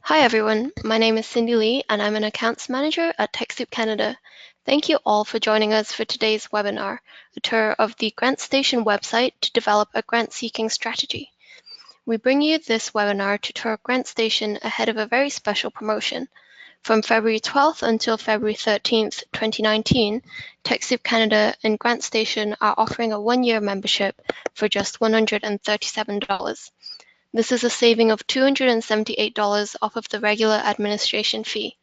Hi everyone, my name is Cindy Lee and I'm an accounts manager at TechSoup Canada. Thank you all for joining us for today's webinar, a tour of the GrantStation website to develop a grant-seeking strategy. We bring you this webinar to tour GrantStation ahead of a very special promotion. From February 12th until February 13th, 2019, TechSoup Canada and GrantStation are offering a one-year membership for just $137. This is a saving of $278 off of the regular administration fee.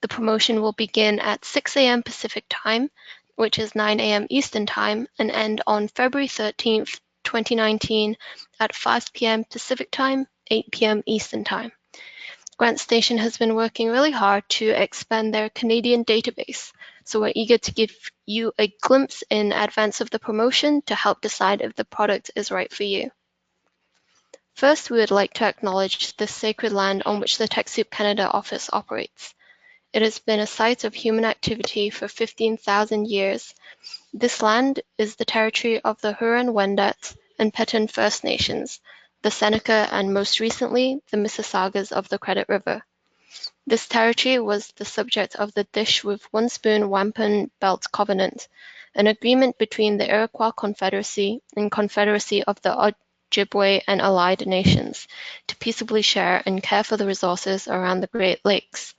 The promotion will begin at 6 a.m. Pacific Time, which is 9 a.m. Eastern Time, and end on February 13th, 2019 at 5 p.m. Pacific Time, 8 p.m. Eastern Time. GrantStation has been working really hard to expand their Canadian database, so we're eager to give you a glimpse in advance of the promotion to help decide if the product is right for you. First, we would like to acknowledge the sacred land on which the TechSoup Canada office operates. It has been a site of human activity for 15,000 years. This land is the territory of the Huron-Wendat and Petun First Nations, the Seneca, and most recently, the Mississaugas of the Credit River. This territory was the subject of the Dish with One Spoon Wampum Belt Covenant, an agreement between the Iroquois Confederacy and Confederacy of the Ojibwe and allied nations to peaceably share and care for the resources around the Great Lakes.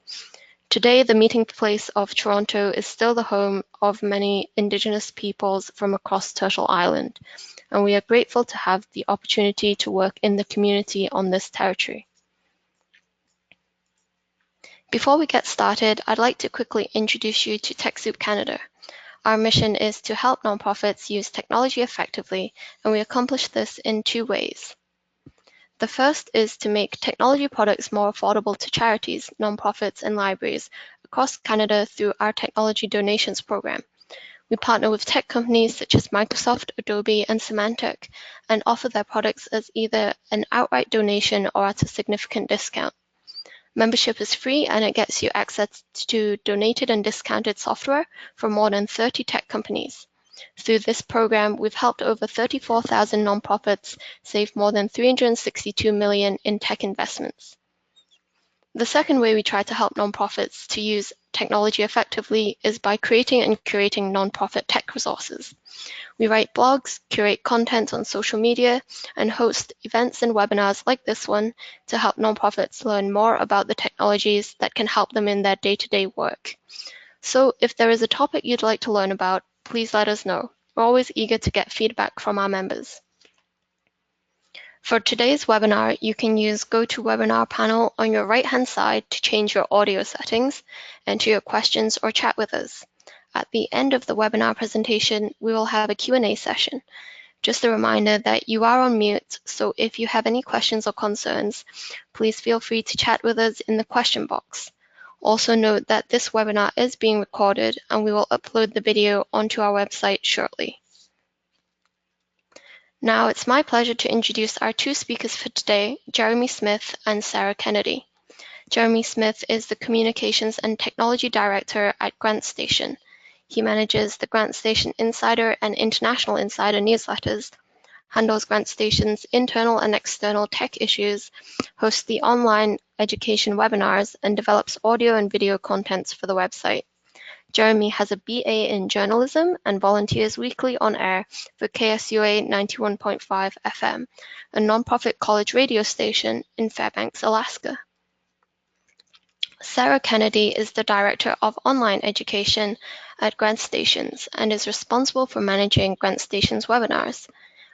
Today, the meeting place of Toronto is still the home of many Indigenous peoples from across Turtle Island, and we are grateful to have the opportunity to work in the community on this territory. Before we get started, I'd like to quickly introduce you to TechSoup Canada. Our mission is to help nonprofits use technology effectively, and we accomplish this in two ways. The first is to make technology products more affordable to charities, nonprofits, and libraries across Canada through our technology donations program. We partner with tech companies such as Microsoft, Adobe, and Symantec, and offer their products as either an outright donation or at a significant discount. Membership is free and it gets you access to donated and discounted software from more than 30 tech companies. Through this program, we've helped over 34,000 nonprofits save more than $362 million in tech investments. The second way we try to help nonprofits to use technology effectively is by creating and curating nonprofit tech resources. We write blogs, curate content on social media, and host events and webinars like this one to help nonprofits learn more about the technologies that can help them in their day-to-day work. So if there is a topic you'd like to learn about, please let us know. We're always eager to get feedback from our members. For today's webinar, you can use GoToWebinar panel on your right-hand side to change your audio settings, enter your questions, or chat with us. At the end of the webinar presentation, we will have a Q&A session. Just a reminder that you are on mute, so if you have any questions or concerns, please feel free to chat with us in the question box. Also note that this webinar is being recorded and we will upload the video onto our website shortly. Now it's my pleasure to introduce our two speakers for today, Jeremy Smith and Sarah Kennedy. Jeremy Smith is the Communications and Technology Director at GrantStation. He manages the GrantStation Insider and International Insider newsletters, handles GrantStation's internal and external tech issues, hosts the online education webinars, and develops audio and video contents for the website. Jeremy has a BA in journalism and volunteers weekly on air for KSUA 91.5 FM, a nonprofit college radio station in Fairbanks, Alaska. Sarah Kennedy is the Director of Online Education at GrantStation and is responsible for managing GrantStation's webinars.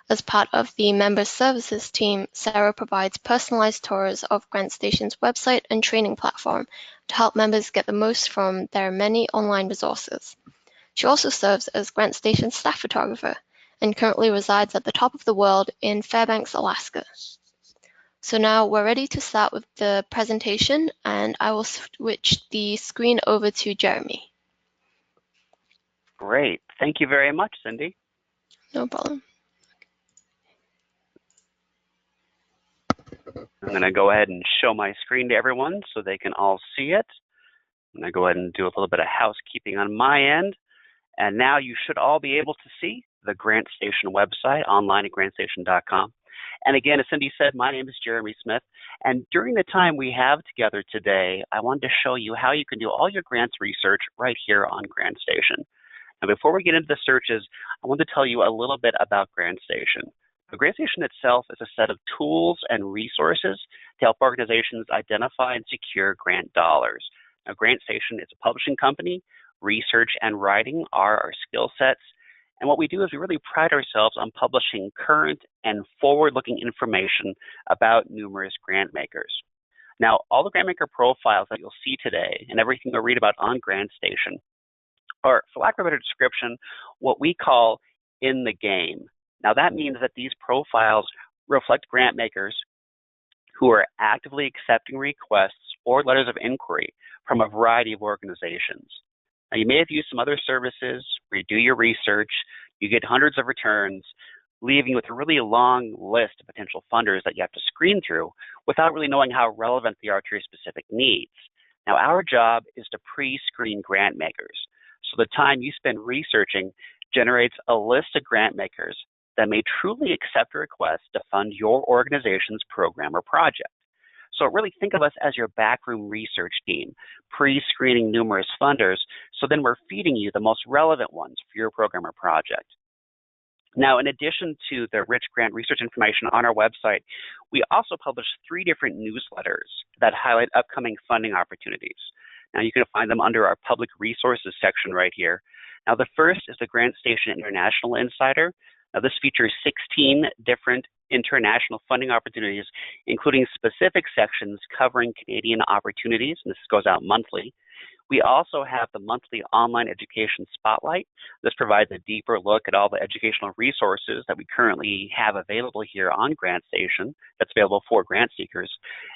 As part of the Member Services team, Sarah provides personalized tours of GrantStation's website and training platform to help members get the most from their many online resources. She also serves as GrantStation's staff photographer and currently resides at the top of the world in Fairbanks, Alaska. So now we're ready to start with the presentation, and I will switch the screen over to Jeremy. Great. Thank you very much, Cindy. No problem. I'm going to go ahead and show my screen to everyone so they can all see it. I'm going to go ahead and do a little bit of housekeeping on my end. And now you should all be able to see the GrantStation website online at grantstation.com. And again, as Cindy said, my name is Jeremy Smith. And during the time we have together today, I wanted to show you how you can do all your grants research right here on GrantStation. Now, before we get into the searches, I want to tell you a little bit about GrantStation. GrantStation itself is a set of tools and resources to help organizations identify and secure grant dollars. Now, GrantStation is a publishing company. Research and writing are our skill sets. And what we do is we really pride ourselves on publishing current and forward-looking information about numerous grant makers. Now, all the grant maker profiles that you'll see today and everything you'll read about on GrantStation are, for lack of a better description, what we call in the game. Now, that means that these profiles reflect grant makers who are actively accepting requests or letters of inquiry from a variety of organizations. Now, you may have used some other services where you do your research, you get hundreds of returns, leaving you with a really long list of potential funders that you have to screen through without really knowing how relevant they are to your specific needs. Now, our job is to pre-screen grant makers. So the time you spend researching generates a list of grant makers that may truly accept a request to fund your organization's program or project. So really think of us as your backroom research team, pre-screening numerous funders, so then we're feeding you the most relevant ones for your program or project. Now, in addition to the rich grant research information on our website, we also publish 3 different newsletters that highlight upcoming funding opportunities. Now, you can find them under our public resources section right here. Now, the first is the GrantStation International Insider. Now, this features 16 different international funding opportunities, including specific sections covering Canadian opportunities, and this goes out monthly. We also have the monthly online education spotlight. This provides a deeper look at all the educational resources that we currently have available here on GrantStation that's available for grant seekers.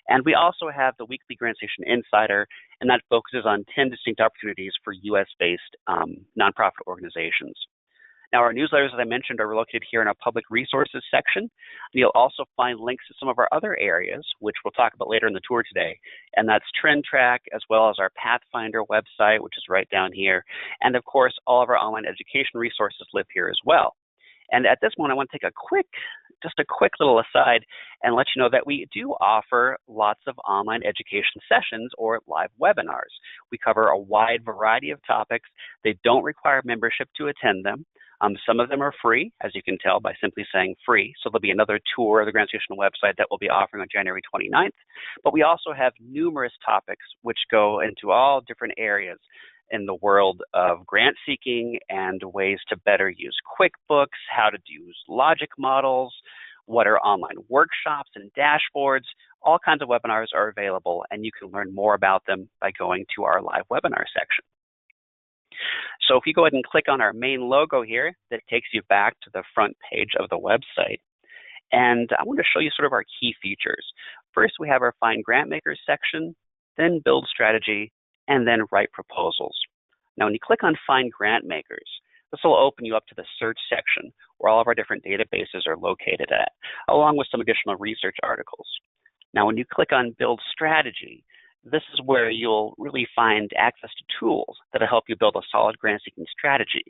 And we also have the weekly GrantStation Insider, and that focuses on 10 distinct opportunities for US-based nonprofit organizations. Now, our newsletters, as I mentioned, are located here in our public resources section. You'll also find links to some of our other areas, which we'll talk about later in the tour today, and that's Trend Track, as well as our Pathfinder website, which is right down here. And of course, all of our online education resources live here as well. And at this moment, I want to take just a quick little aside and let you know that we do offer lots of online education sessions or live webinars. We cover a wide variety of topics. They don't require membership to attend them. Some of them are free, as you can tell by simply saying free. So there'll be another tour of the GrantStation website that we'll be offering on January 29th. But we also have numerous topics which go into all different areas in the world of grant seeking and ways to better use QuickBooks, how to use logic models, what are online workshops and dashboards. All kinds of webinars are available, and you can learn more about them by going to our live webinar section. So if you go ahead and click on our main logo here, that takes you back to the front page of the website. And I want to show you sort of our key features. First, we have our Find Grant Makers section, then Build Strategy, and then Write Proposals. Now, when you click on Find Grant Makers, this will open you up to the search section where all of our different databases are located at, along with some additional research articles. Now, when you click on Build Strategy, this is where you'll really find access to tools that'll help you build a solid grant-seeking strategy.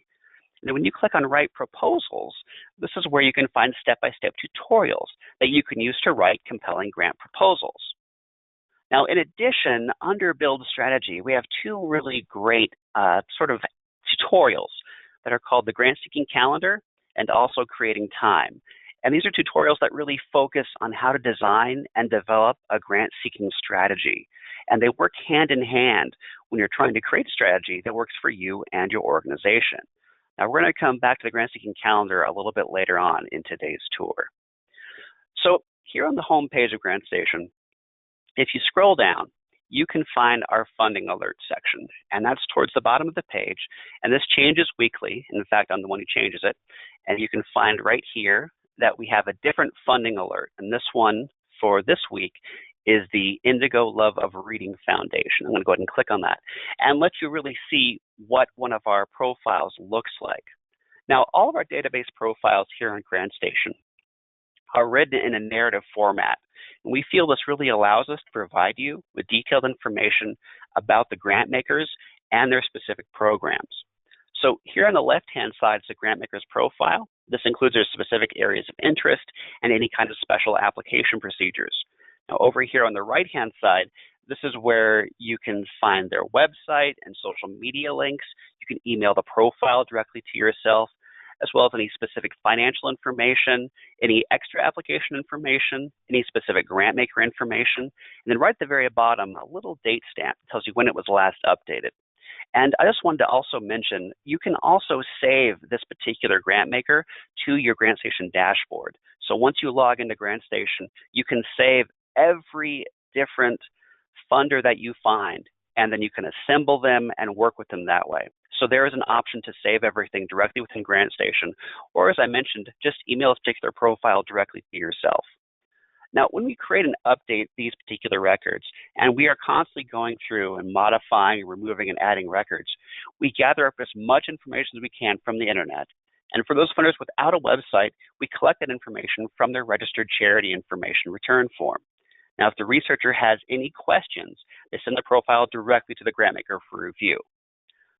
And when you click on Write Proposals, this is where you can find step-by-step tutorials that you can use to write compelling grant proposals. Now, in addition, under Build Strategy, we have 2 really great sort of tutorials that are called the Grant-Seeking Calendar and also Creating Time. And these are tutorials that really focus on how to design and develop a grant-seeking strategy. And they work hand in hand when you're trying to create a strategy that works for you and your organization. Now, we're going to come back to the grant-seeking calendar a little bit later on in today's tour. So here on the home page of GrantStation, if you scroll down, you can find our funding alert section, and that's towards the bottom of the page. And this changes weekly. In fact, I'm the one who changes it. And you can find right here that we have a different funding alert. And this one for this week is the Indigo Love of Reading Foundation. I'm going to go ahead and click on that and let you really see what one of our profiles looks like. Now, all of our database profiles here on GrantStation are written in a narrative format. And we feel this really allows us to provide you with detailed information about the grant makers and their specific programs. So here on the left-hand side is the grant makers profile. This includes their specific areas of interest and any kind of special application procedures. Now, over here on the right-hand side, this is where you can find their website and social media links. You can email the profile directly to yourself, as well as any specific financial information, any extra application information, any specific grant maker information, and then right at the very bottom, a little date stamp that tells you when it was last updated. And I just wanted to also mention, you can also save this particular grant maker to your GrantStation dashboard. So once you log into GrantStation, you can save every different funder that you find, and then you can assemble them and work with them that way. So there is an option to save everything directly within GrantStation, or as I mentioned, just email this particular profile directly to yourself. Now, when we create and update these particular records, and we are constantly going through and modifying, removing, and adding records, we gather up as much information as we can from the internet. And for those funders without a website, we collect that information from their registered charity information return form. Now, if the researcher has any questions, they send the profile directly to the grant maker for review.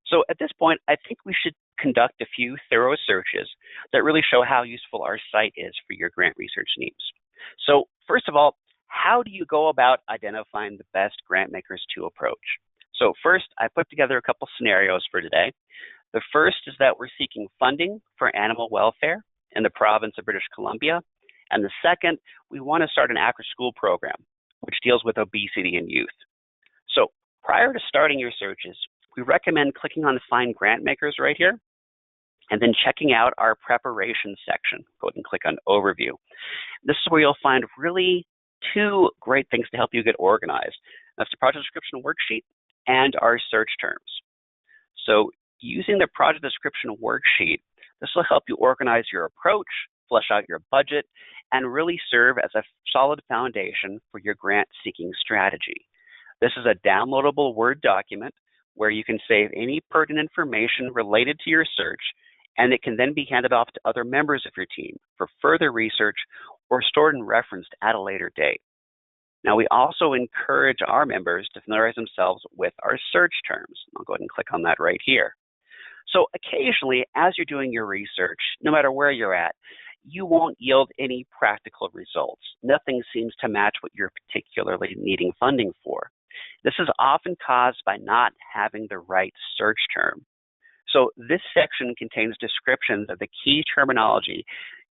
So at this point, I think we should conduct a few thorough searches that really show how useful our site is for your grant research needs. So first of all, how do you go about identifying the best grant makers to approach? So first, I put together a couple scenarios for today. The first is that we're seeking funding for animal welfare in the province of British Columbia. And the second, we want to start an after-school program, which deals with obesity in youth. So prior to starting your searches, we recommend clicking on the Find Grant Makers right here, and then checking out our preparation section. Go ahead and click on Overview. This is where you'll find really two great things to help you get organized. That's the project description worksheet and our search terms. So using the project description worksheet, this will help you organize your approach, flesh out your budget, and really serve as a solid foundation for your grant-seeking strategy. This is a downloadable Word document where you can save any pertinent information related to your search, and it can then be handed off to other members of your team for further research or stored and referenced at a later date. Now, we also encourage our members to familiarize themselves with our search terms. I'll go ahead and click on that right here. So occasionally, as you're doing your research, no matter where you're at, you won't yield any practical results. Nothing seems to match what you're particularly needing funding for. This is often caused by not having the right search term. So this section contains descriptions of the key terminology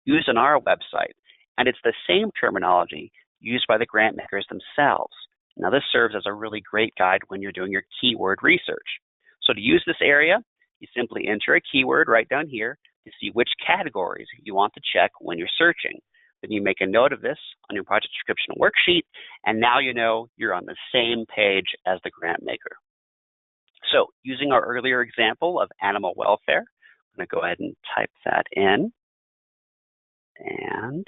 used on our website, and it's the same terminology used by the grant makers themselves. Now, this serves as a really great guide when you're doing your keyword research. So to use this area, you simply enter a keyword right down here to see which categories you want to check when you're searching. Then you make a note of this on your project description worksheet, and now you know you're on the same page as the grant maker. So using our earlier example of animal welfare, I'm going to go ahead and type that in. And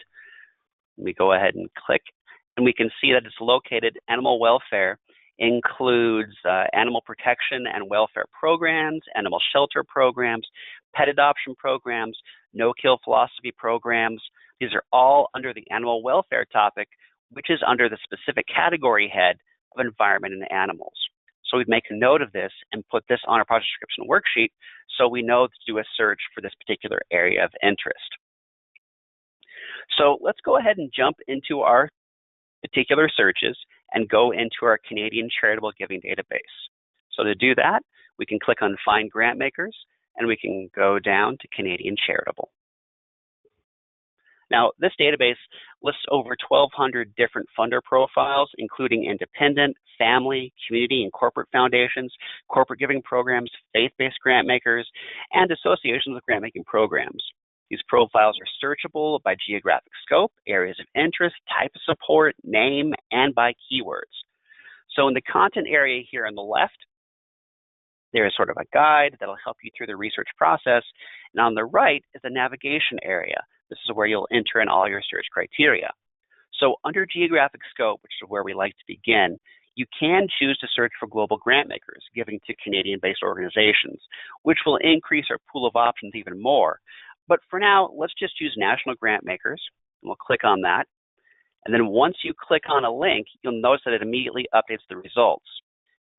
we go ahead and click, and we can see that it's located. Animal welfare includes animal protection and welfare programs, animal shelter programs, pet adoption programs, no-kill philosophy programs. These are all under the animal welfare topic, which is under the specific category head of environment and animals. So we'd make a note of this and put this on our project description worksheet so we know to do a search for this particular area of interest. So let's go ahead and jump into our particular searches and go into our Canadian Charitable Giving Database. So to do that, we can click on Find Grant Makers, and we can go down to Canadian Charitable. Now, this database lists over 1,200 different funder profiles, including independent, family, community, and corporate foundations, corporate giving programs, faith-based grant makers, and associations with grant-making programs. These profiles are searchable by geographic scope, areas of interest, type of support, name, and by keywords. So in the content area here on the left, there is sort of a guide that'll help you through the research process. And on the right is the navigation area. This is where you'll enter in all your search criteria. So under geographic scope, which is where we like to begin, you can choose to search for global grant makers giving to Canadian-based organizations, which will increase our pool of options even more. But for now, let's just use national grant makers, and we'll click on that. And then once you click on a link, you'll notice that it immediately updates the results.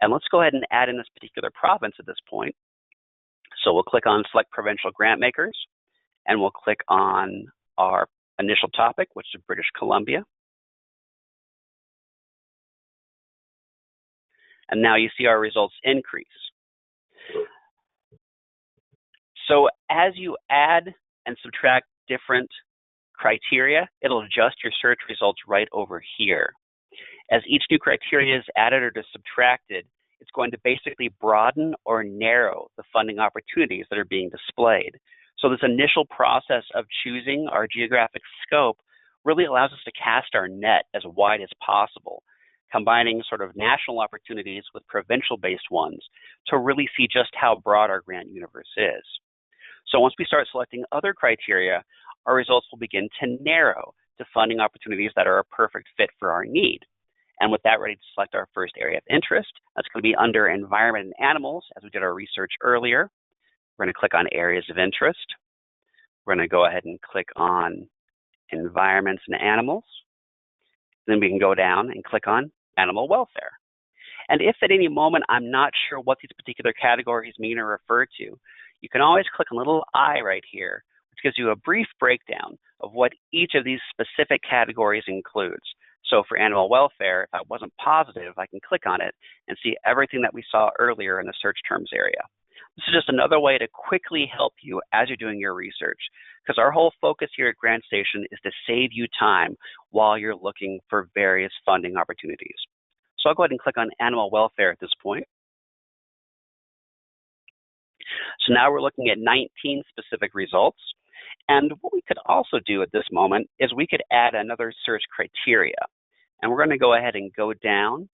And let's go ahead and add in this particular province at this point. So we'll click on Select Provincial Grant Makers, and we'll click on our initial topic, which is British Columbia. And now you see our results increase. So as you add and subtract different criteria, it'll adjust your search results right over here. As each new criteria is added or subtracted, it's going to basically broaden or narrow the funding opportunities that are being displayed. So this initial process of choosing our geographic scope really allows us to cast our net as wide as possible, combining sort of national opportunities with provincial-based ones to really see just how broad our grant universe is. So once we start selecting other criteria, our results will begin to narrow to funding opportunities that are a perfect fit for our need. And with that ready to select our first area of interest, that's going to be under Environment and Animals, as we did our research earlier. We're going to click on Areas of Interest. We're going to go ahead and click on Environments and Animals. Then we can go down and click on Animal Welfare. And if at any moment I'm not sure what these particular categories mean or refer to, you can always click on a little I right here, which gives you a brief breakdown of what each of these specific categories includes. So for animal welfare, if I wasn't positive, I can click on it and see everything that we saw earlier in the search terms area. This is just another way to quickly help you as you're doing your research, because our whole focus here at GrantStation is to save you time while you're looking for various funding opportunities. So I'll go ahead and click on animal welfare at this point. So now we're looking at 19 specific results. And what we could also do at this moment is we could add another search criteria. And we're going to go ahead and go down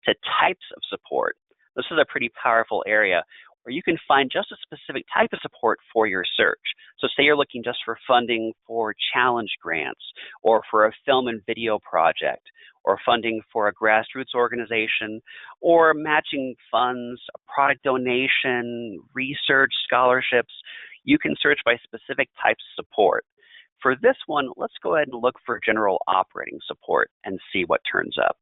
to types of support. This is a pretty powerful area where you can find just a specific type of support for your search. So say you're looking just for funding for challenge grants, or for a film and video project, or funding for a grassroots organization, or matching funds, a product donation, research, scholarships. You can search by specific types of support. For this one, let's go ahead and look for general operating support and see what turns up.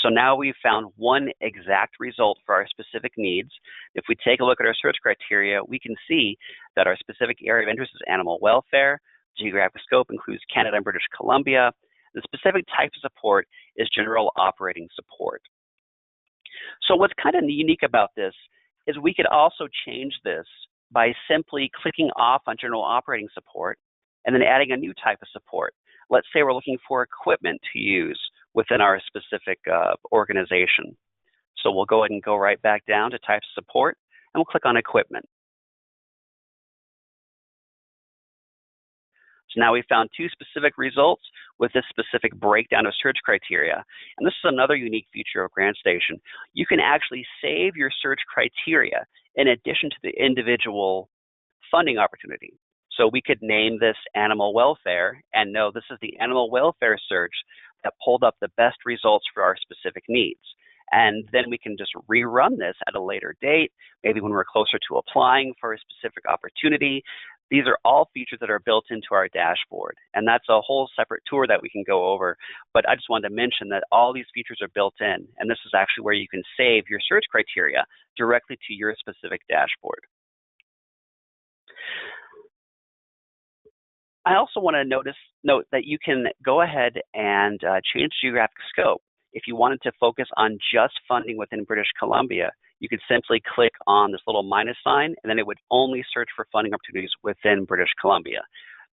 So now we've found one exact result for our specific needs. If we take a look at our search criteria, we can see that our specific area of interest is animal welfare. Geographic scope includes Canada and British Columbia. The specific type of support is general operating support. So what's kind of unique about this is we could also change this by simply clicking off on general operating support and then adding a new type of support. Let's say we're looking for equipment to use within our specific organization. So we'll go ahead and go right back down to types of support, and we'll click on equipment. So now we found two specific results with this specific breakdown of search criteria. And this is another unique feature of GrantStation. You can actually save your search criteria in addition to the individual funding opportunity. So we could name this animal welfare and know this is the animal welfare search that pulled up the best results for our specific needs. And then we can just rerun this at a later date, maybe when we're closer to applying for a specific opportunity. These are all features that are built into our dashboard, and that's a whole separate tour that we can go over. But I just wanted to mention that all these features are built in, and this is actually where you can save your search criteria directly to your specific dashboard. I also want to note that you can go ahead and change geographic scope. If you wanted to focus on just funding within British Columbia, you could simply click on this little minus sign, and then it would only search for funding opportunities within British Columbia.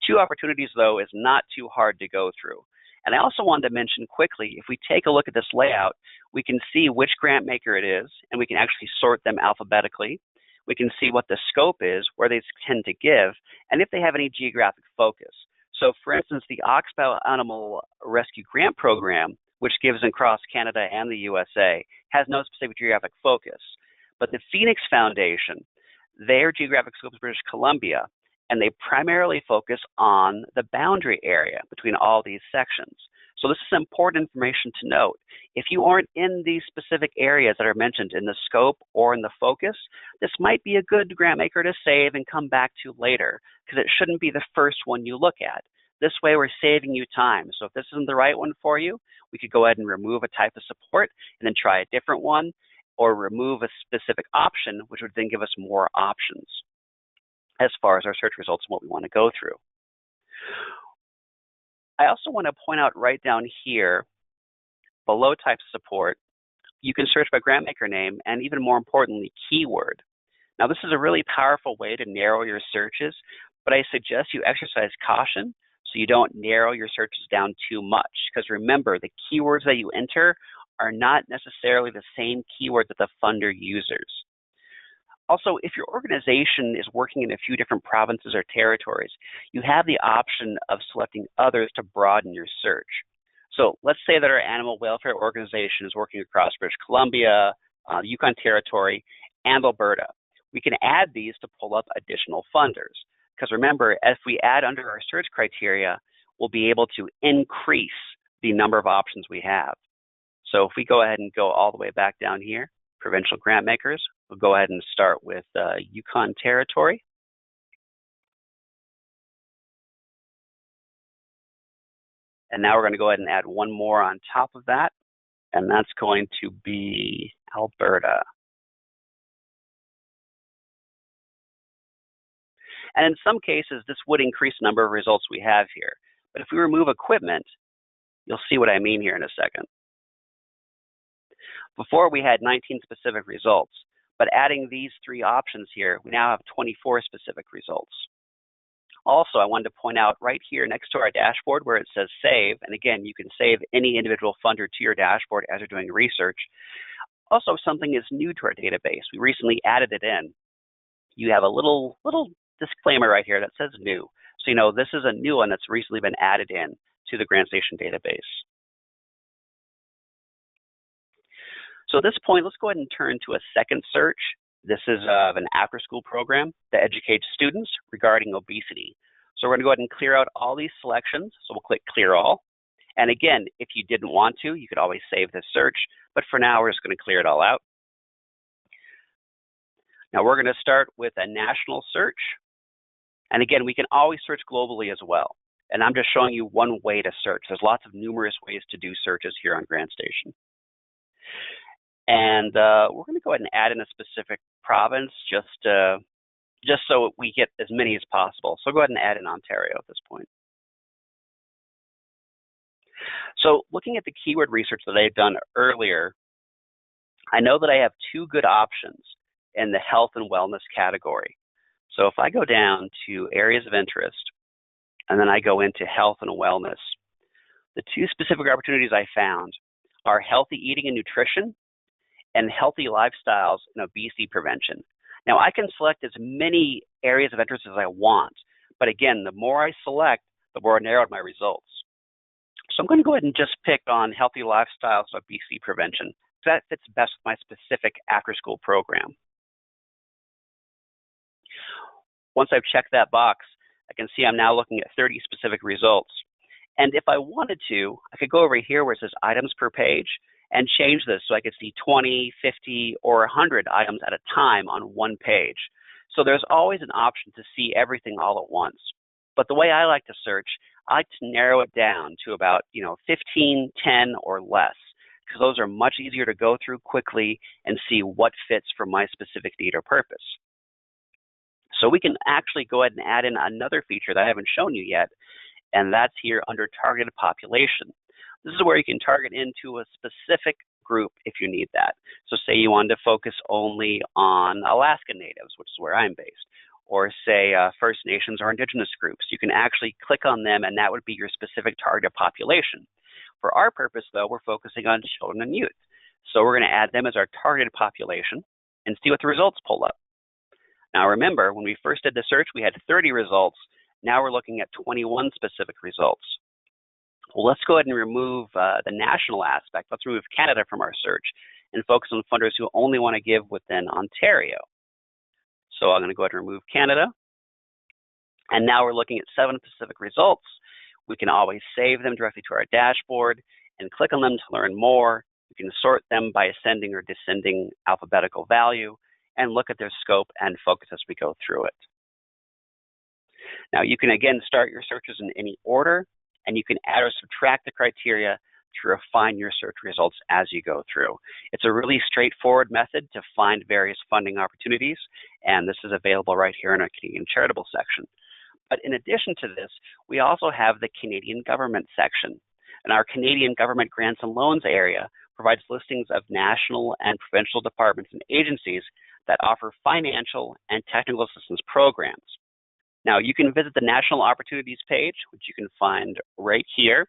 2 opportunities, though, is not too hard to go through. And I also wanted to mention quickly, if we take a look at this layout, we can see which grant maker it is, and we can actually sort them alphabetically. We can see what the scope is, where they tend to give, and if they have any geographic focus. So for instance, the Oxbow Animal Rescue Grant Program, which gives across Canada and the USA, has no specific geographic focus. But the Phoenix Foundation, their geographic scope is British Columbia, and they primarily focus on the boundary area between all these sections. So this is important information to note. If you aren't in these specific areas that are mentioned in the scope or in the focus, this might be a good grant maker to save and come back to later, because it shouldn't be the first one you look at. This way we're saving you time. So if this isn't the right one for you, we could go ahead and remove a type of support and then try a different one, or remove a specific option, which would then give us more options. as far as our search results and what we want to go through. I also want to point out right down here, below types of support, you can search by grantmaker name and, even more importantly, keyword. Now, this is a really powerful way to narrow your searches, but I suggest you exercise caution so you don't narrow your searches down too much. Because remember, the keywords that you enter are not necessarily the same keywords that the funder uses. Also, if your organization is working in a few different provinces or territories, you have the option of selecting others to broaden your search. So let's say that our animal welfare organization is working across British Columbia, Yukon Territory, and Alberta. We can add these to pull up additional funders. Because remember, if we add under our search criteria, we'll be able to increase the number of options we have. So if we go ahead and go all the way back down here, provincial grant makers, we'll go ahead and start with Yukon Territory. And now we're going to go ahead and add one more on top of that, and that's going to be Alberta. And in some cases, this would increase the number of results we have here. But if we remove equipment, you'll see what I mean here in a second. Before, we had 19 specific results, but adding these 3 options here, we now have 24 specific results. Also, I wanted to point out right here next to our dashboard where it says save, and again, you can save any individual funder to your dashboard as you're doing research. Also, something is new to our database. We recently added it in. You have a little disclaimer right here that says new. So you know this is a new one that's recently been added in to the GrantStation database. So at this point, let's go ahead and turn to a second search. This is of an after-school program that educates students regarding obesity. So we're going to go ahead and clear out all these selections. So we'll click Clear All. And again, if you didn't want to, you could always save this search. But for now, we're just going to clear it all out. Now we're going to start with a national search. And again, we can always search globally as well. And I'm just showing you one way to search. There's lots of numerous ways to do searches here on GrantStation. And we're going to go ahead and add in a specific province just so we get as many as possible. So go ahead and add in Ontario at this point. So looking at the keyword research that I've done earlier, I know that I have 2 good options in the health and wellness category. So if I go down to areas of interest, and then I go into health and wellness, the 2 specific opportunities I found are healthy eating and nutrition and healthy lifestyles and obesity prevention. Now, I can select as many areas of interest as I want, but again, the more I select, the more I narrow my results. So I'm going to go ahead and just pick on healthy lifestyles and obesity prevention. That fits best with my specific after-school program. Once I've checked that box, I can see I'm now looking at 30 specific results. And if I wanted to, I could go over here where it says items per page and change this so I could see 20, 50, or 100 items at a time on one page. So there's always an option to see everything all at once. But the way I like to search, I like to narrow it down to about 15, 10, or less, because those are much easier to go through quickly and see what fits for my specific need or purpose. So we can actually go ahead and add in another feature that I haven't shown you yet, and that's here under targeted population. This is where you can target into a specific group if you need that. So say you wanted to focus only on Alaska Natives, which is where I'm based, or say First Nations or Indigenous groups. You can actually click on them, and that would be your specific target population. For our purpose, though, we're focusing on children and youth. So we're going to add them as our targeted population and see what the results pull up. Now remember, when we first did the search, we had 30 results. Now we're looking at 21 specific results. Well, let's go ahead and remove the national aspect. Let's remove Canada from our search and focus on funders who only want to give within Ontario. So I'm going to go ahead and remove Canada. And now we're looking at 7 specific results. We can always save them directly to our dashboard and click on them to learn more. We can sort them by ascending or descending alphabetical value and look at their scope and focus as we go through it. Now you can again start your searches in any order, and you can add or subtract the criteria to refine your search results as you go through. It's a really straightforward method to find various funding opportunities, and this is available right here in our Canadian Charitable section. But in addition to this, we also have the Canadian Government section. And our Canadian Government Grants and Loans area provides listings of national and provincial departments and agencies that offer financial and technical assistance programs. Now, you can visit the National Opportunities page, which you can find right here.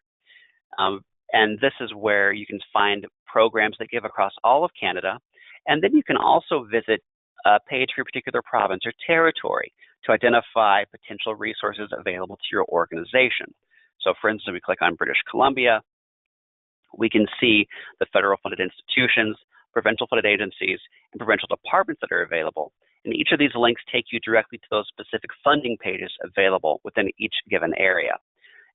And this is where you can find programs that give across all of Canada. And then you can also visit a page for your particular province or territory to identify potential resources available to your organization. So for instance, we click on British Columbia, we can see the federal funded institutions, provincial funded agencies, and provincial departments that are available. And each of these links take you directly to those specific funding pages available within each given area.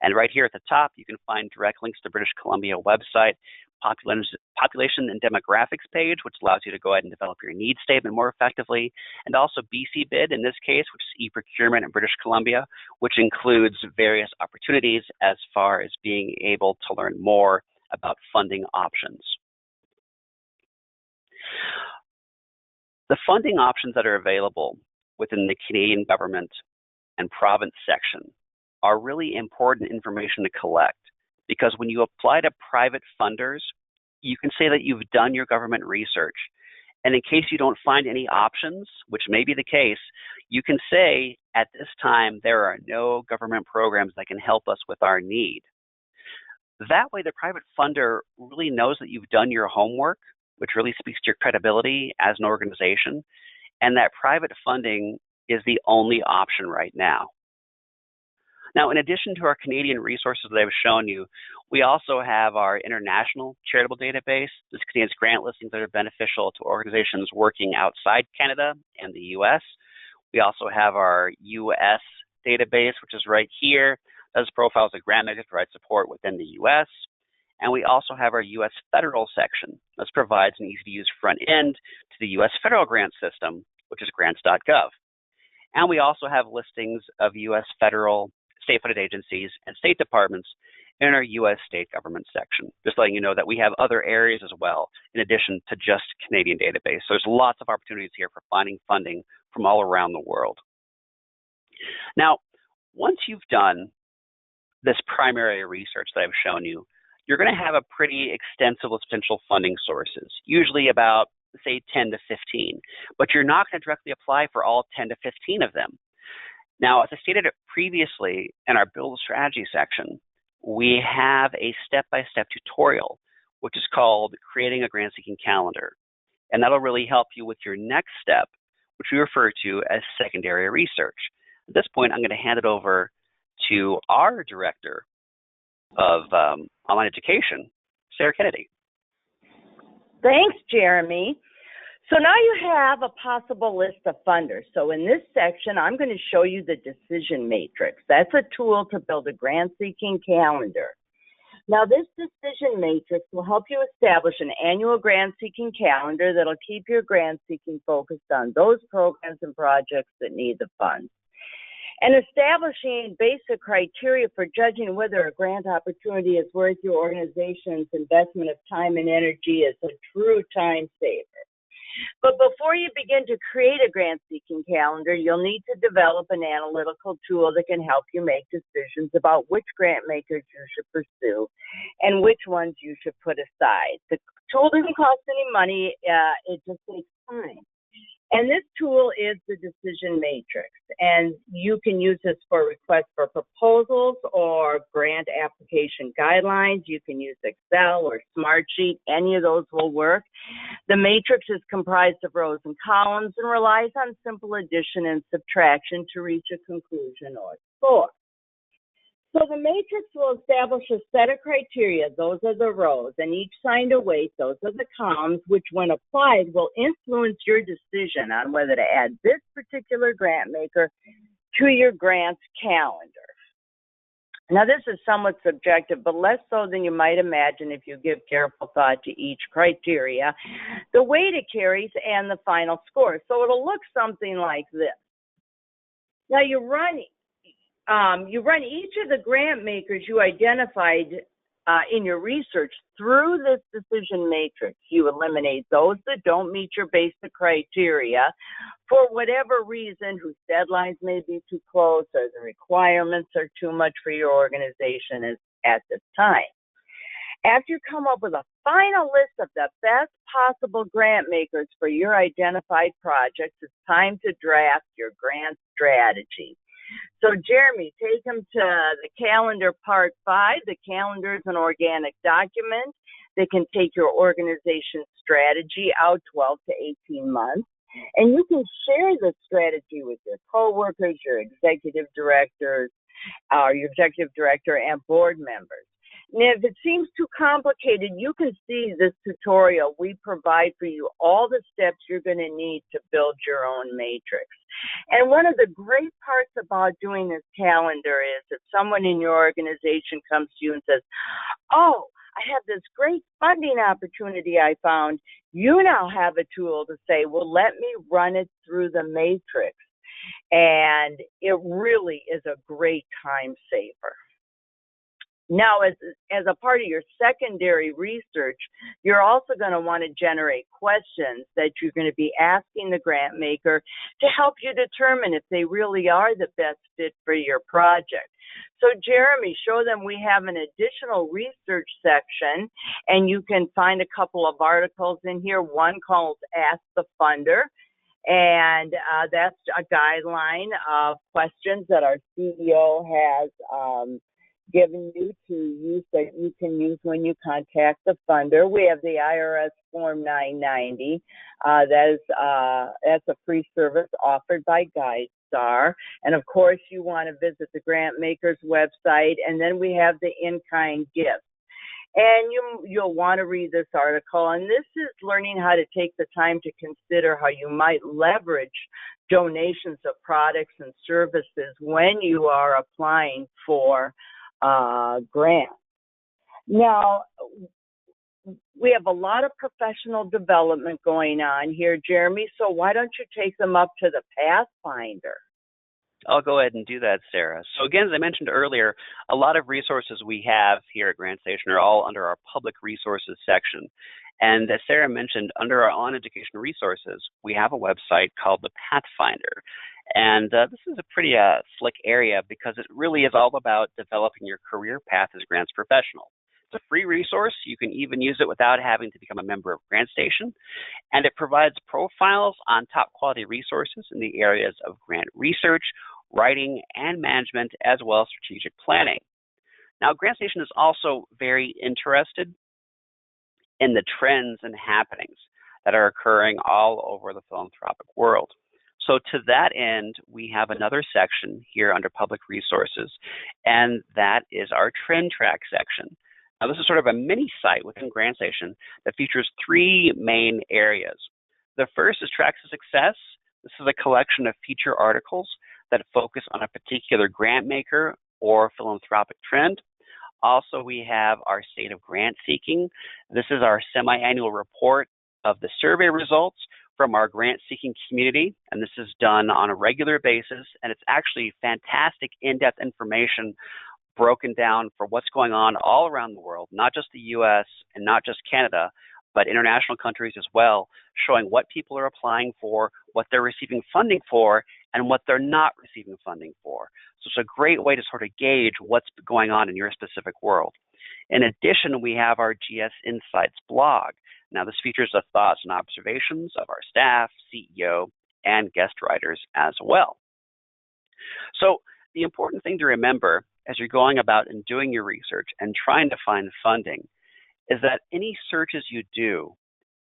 And right here at the top, you can find direct links to the British Columbia website, population and demographics page, which allows you to go ahead and develop your needs statement more effectively, and also BC Bid in this case, which is e-procurement in British Columbia, which includes various opportunities as far as being able to learn more about funding options. The funding options that are available within the Canadian Government and Province section are really important information to collect, because when you apply to private funders, you can say that you've done your government research. And in case you don't find any options, which may be the case, you can say, at this time, there are no government programs that can help us with our need. That way, the private funder really knows that you've done your homework, which really speaks to your credibility as an organization, and that private funding is the only option right now. Now, in addition to our Canadian resources that I've shown you, we also have our international charitable database. This contains grant listings that are beneficial to organizations working outside Canada and the U.S. We also have our U.S. database, which is right here. Those profiles of grantmakers provide support within the U.S. And we also have our U.S. federal section. This provides an easy-to-use front end to the U.S. federal grant system, which is grants.gov. And we also have listings of U.S. federal, state-funded agencies, and state departments in our U.S. state government section. Just letting you know that we have other areas as well, in addition to just Canadian database. So there's lots of opportunities here for finding funding from all around the world. Now, once you've done this primary research that I've shown you, you're going to have a pretty extensive list of potential funding sources, usually about, say, 10 to 15. But you're not going to directly apply for all 10 to 15 of them. Now, as I stated previously in our Build Strategy section, we have a step-by-step tutorial, which is called Creating a Grant-Seeking Calendar. And that'll really help you with your next step, which we refer to as secondary research. At this point, I'm going to hand it over to our Director of Online Education, Sarah Kennedy. Thanks, Jeremy. So now you have a possible list of funders. So in this section, I'm going to show you the decision matrix. That's a tool to build a grant-seeking calendar. Now this decision matrix will help you establish an annual grant-seeking calendar that'll keep your grant-seeking focused on those programs and projects that need the funds. And establishing basic criteria for judging whether a grant opportunity is worth your organization's investment of time and energy is a true time saver. But before you begin to create a grant-seeking calendar, you'll need to develop an analytical tool that can help you make decisions about which grant makers you should pursue and which ones you should put aside. The tool doesn't cost any money, it just takes time. And this tool is the decision matrix, and you can use this for requests for proposals or grant application guidelines. You can use Excel or Smartsheet. Any of those will work. The matrix is comprised of rows and columns and relies on simple addition and subtraction to reach a conclusion or score. So the matrix will establish a set of criteria. Those are the rows, and each signed a weight. Those are the columns, which when applied will influence your decision on whether to add this particular grant maker to your grants calendar. Now this is somewhat subjective, but less so than you might imagine if you give careful thought to each criteria, the weight it carries, and the final score. So it'll look something like this. Now you run each of the grant makers you identified in your research through this decision matrix. You eliminate those that don't meet your basic criteria for whatever reason, whose deadlines may be too close or the requirements are too much for your organization at this time. After you come up with a final list of the best possible grant makers for your identified projects, it's time to draft your grant strategy. So Jeremy, take them to the calendar part 5. The calendar is an organic document that can take your organization's strategy out 12 to 18 months. And you can share the strategy with your coworkers, your executive directors, your executive director and board members. Now, if it seems too complicated, you can see this tutorial. We provide for you all the steps you're going to need to build your own matrix. And one of the great parts about doing this calendar is if someone in your organization comes to you and says, oh, I have this great funding opportunity I found, you now have a tool to say, well, let me run it through the matrix. And it really is a great time saver. Now, as a part of your secondary research, you're also going to want to generate questions that you're going to be asking the grant maker to help you determine if they really are the best fit for your project. So, Jeremy, show them we have an additional research section, and you can find a couple of articles in here, one called Ask the Funder. And that's a guideline of questions that our CEO has given you to use, that you can use when you contact the funder. We have the IRS Form 990. That's a free service offered by GuideStar. And of course, you want to visit the grant maker's website. And then we have the in-kind gifts. And you'll want to read this article. And this is learning how to take the time to consider how you might leverage donations of products and services when you are applying for grants. Now, we have a lot of professional development going on here, Jeremy, so why don't you take them up to the Pathfinder? I'll go ahead and do that, Sarah. So again, as I mentioned earlier, a lot of resources we have here at GrantStation are all under our public resources section. And as Sarah mentioned, under our On Education resources, we have a website called the Pathfinder. And this is a pretty slick area because it really is all about developing your career path as grants professional. It's a free resource. You can even use it without having to become a member of GrantStation. And it provides profiles on top quality resources in the areas of grant research, writing, and management, as well as strategic planning. Now, GrantStation is also very interested in the trends and happenings that are occurring all over the philanthropic world. So to that end, we have another section here under public resources, and that is our trend track section. Now, this is sort of a mini site within GrantStation that features 3 main areas. The first is Tracks of Success. This is a collection of feature articles that focus on a particular grant maker or philanthropic trend. Also, we have our State of Grantseeking. This is our semi-annual report of the survey results from our grant-seeking community, and this is done on a regular basis, and it's actually fantastic in-depth information broken down for what's going on all around the world, not just the U.S. and not just Canada, but international countries as well, showing what people are applying for, what they're receiving funding for, and what they're not receiving funding for. So it's a great way to sort of gauge what's going on in your specific world. In addition, we have our GS Insights blog. Now, this features the thoughts and observations of our staff, CEO, and guest writers as well. So the important thing to remember as you're going about and doing your research and trying to find funding is that any searches you do,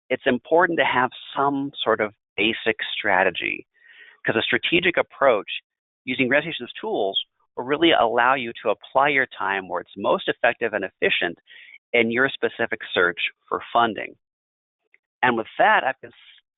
it's important to have some sort of basic strategy, because a strategic approach using GrantStation's tools will really allow you to apply your time where it's most effective and efficient in your specific search for funding. And with that, I've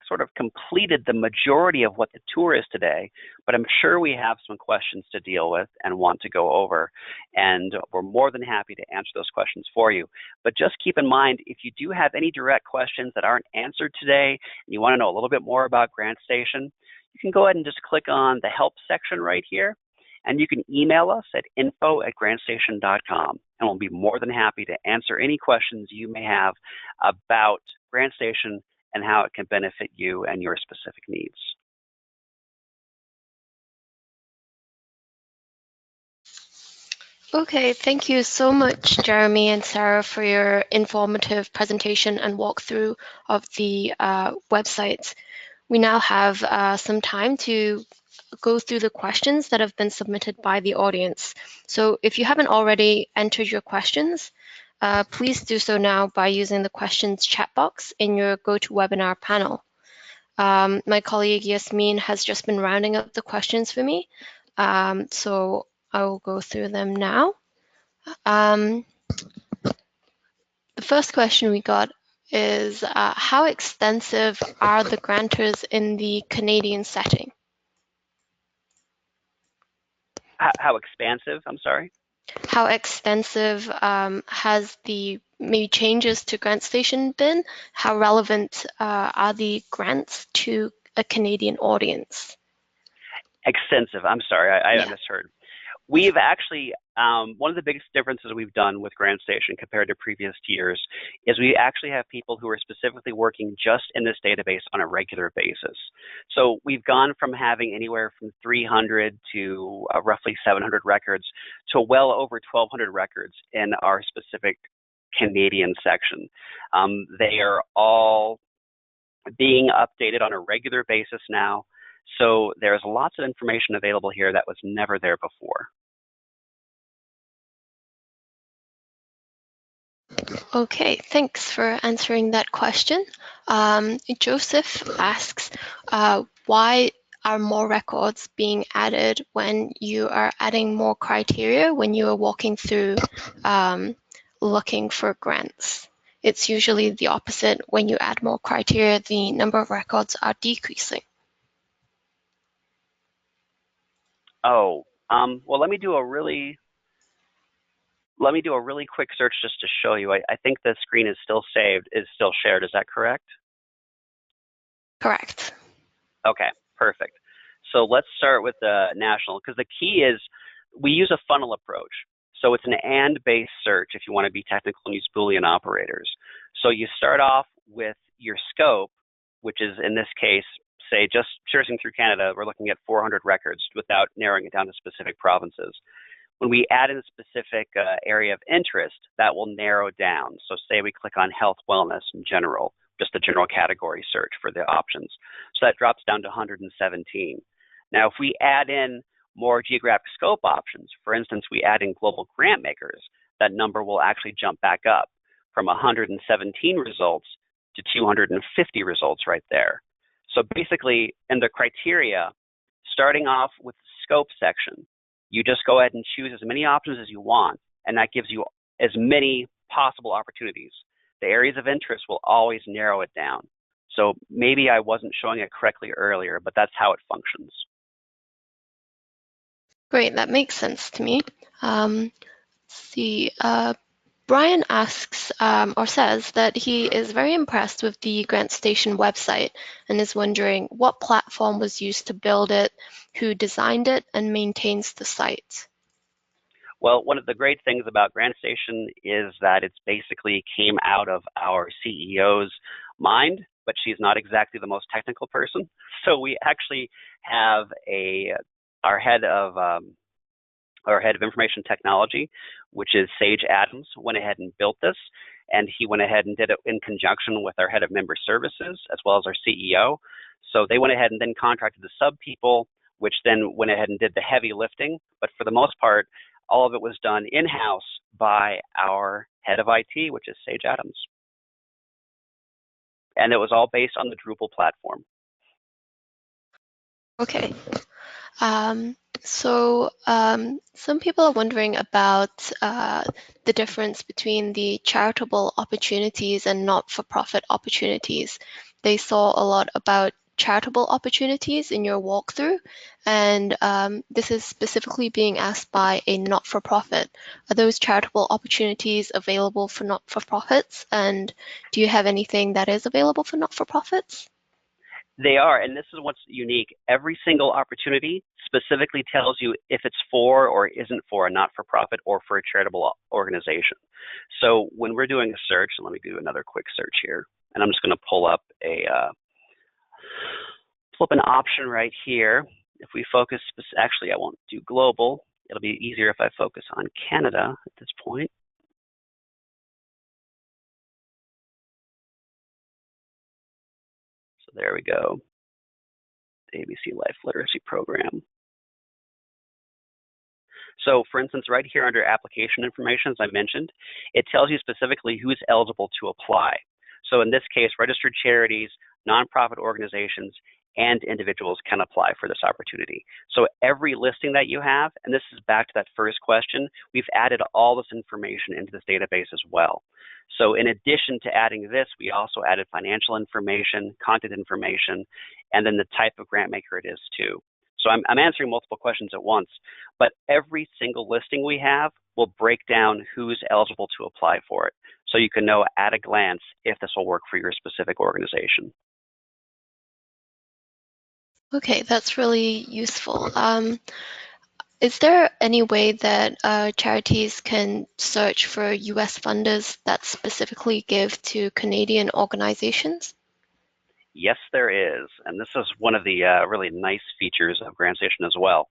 sort of completed the majority of what the tour is today, but I'm sure we have some questions to deal with and want to go over, and we're more than happy to answer those questions for you. But just keep in mind, if you do have any direct questions that aren't answered today, and you want to know a little bit more about GrantStation, you can go ahead and just click on the Help section right here, And you can email us at info@grantstation.com, and we'll be more than happy to answer any questions you may have about GrantStation and how it can benefit you and your specific needs. Okay, thank you so much, Jeremy and Sarah, for your informative presentation and walkthrough of the website. We now have some time to go through the questions that have been submitted by the audience. So if you haven't already entered your questions, please do so now by using the questions chat box in your GoToWebinar panel. My colleague Yasmin has just been rounding up the questions for me, so I will go through them now. The first question we got is, how extensive are the grantors in the Canadian setting? How expansive, I'm sorry? How extensive has the maybe changes to GrantStation been? How relevant are the grants to a Canadian audience? Extensive, I'm sorry, I misheard. We've actually, one of the biggest differences we've done with GrantStation compared to previous years is we actually have people who are specifically working just in this database on a regular basis. So we've gone from having anywhere from 300 to roughly 700 records to well over 1,200 records in our specific Canadian section. They are all being updated on a regular basis now. So there's lots of information available here that was never there before. Okay, thanks for answering that question. Joseph asks, why are more records being added when you are adding more criteria when you are walking through looking for grants? It's usually the opposite. When you add more criteria, the number of records are decreasing. Oh, well, let me do a really quick search just to show you. I think the screen is still shared. Is that correct? Correct. Okay, perfect. So let's start with the national, because the key is we use a funnel approach. So it's an and-based search if you want to be technical and use Boolean operators. So you start off with your scope, which is in this case, say just searching through Canada, we're looking at 400 records without narrowing it down to specific provinces. When we add in a specific area of interest, that will narrow down. So say we click on health, wellness in general, just a general category search for the options. So that drops down to 117. Now, if we add in more geographic scope options, for instance, we add in global grant makers, that number will actually jump back up from 117 results to 250 results right there. So basically, in the criteria, starting off with the scope section, you just go ahead and choose as many options as you want, and that gives you as many possible opportunities. The areas of interest will always narrow it down. So maybe I wasn't showing it correctly earlier, but that's how it functions. Great, that makes sense to me. Let's see. Brian asks or says that he is very impressed with the GrantStation website and is wondering what platform was used to build it, who designed it, and maintains the site. Well, one of the great things about GrantStation is that it's basically came out of our CEO's mind, but she's not exactly the most technical person. So we actually have our head of information technology, which is Sage Adams, went ahead and built this, and he went ahead and did it in conjunction with our head of member services as well as our CEO. So they went ahead and then contracted the sub people, which then went ahead and did the heavy lifting. But for the most part, all of it was done in-house by our head of IT, which is Sage Adams. And it was all based on the Drupal platform. Okay. Some people are wondering about the difference between the charitable opportunities and not-for-profit opportunities. They saw a lot about charitable opportunities in your walkthrough, and this is specifically being asked by a not-for-profit. Are those charitable opportunities available for not-for-profits, and do you have anything that is available for not-for-profits? They are, and this is what's unique. Every single opportunity specifically tells you if it's for or isn't for a not-for-profit or for a charitable organization. So when we're doing a search, let me do another quick search here, and I'm just going to pull up an option right here. If we focus, actually I won't do global. It'll be easier if I focus on Canada at this point. So there we go, the ABC Life Literacy Program. So for instance, right here under application information, as I mentioned, it tells you specifically who's eligible to apply. So in this case, registered charities, nonprofit organizations, and individuals can apply for this opportunity. So every listing that you have, and this is back to that first question, we've added all this information into this database as well. So in addition to adding this, we also added financial information, content information, and then the type of grant maker it is too. So I'm answering multiple questions at once, but every single listing we have will break down who's eligible to apply for it. So you can know at a glance if this will work for your specific organization. Okay, that's really useful. Is there any way that charities can search for US funders that specifically give to Canadian organizations? Yes, there is. And this is one of the really nice features of GrantStation as well.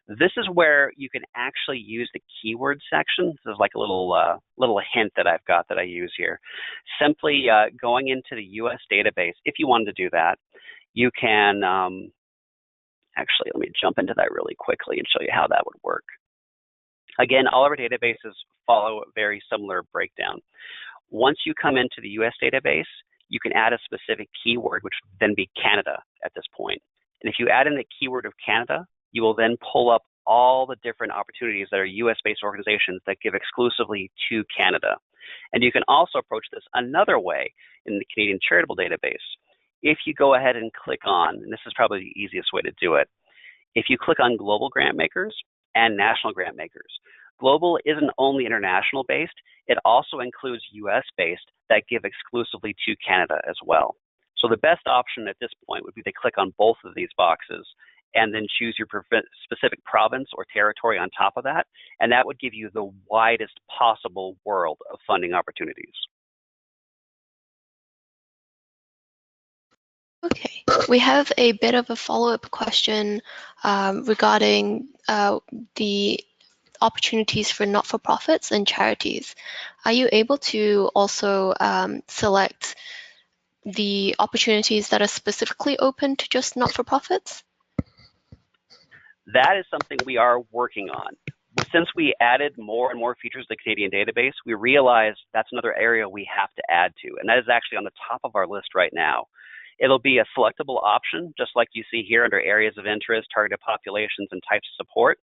This is where you can actually use the keyword section. This is like a little hint that I've got that I use here. Simply going into the US database, if you wanted to do that, you can, actually, let me jump into that really quickly and show you how that would work. Again, all of our databases follow a very similar breakdown. Once you come into the US database, you can add a specific keyword, which would then be Canada at this point. And if you add in the keyword of Canada, you will then pull up all the different opportunities that are US-based organizations that give exclusively to Canada. And you can also approach this another way in the Canadian Charitable Database. If you go ahead and click on, and this is probably the easiest way to do it, if you click on Global Grant Makers and National Grant Makers, Global isn't only international based, it also includes US based that give exclusively to Canada as well. So the best option at this point would be to click on both of these boxes and then choose your specific province or territory on top of that, and that would give you the widest possible world of funding opportunities. Okay, we have a bit of a follow-up question regarding the opportunities for not-for-profits and charities. Are you able to also select the opportunities that are specifically open to just not-for-profits? That is something we are working on. Since we added more and more features to the Canadian database, we realized that's another area we have to add to, and that is actually on the top of our list right now. It'll be a selectable option, just like you see here under areas of interest, targeted populations, and types of support.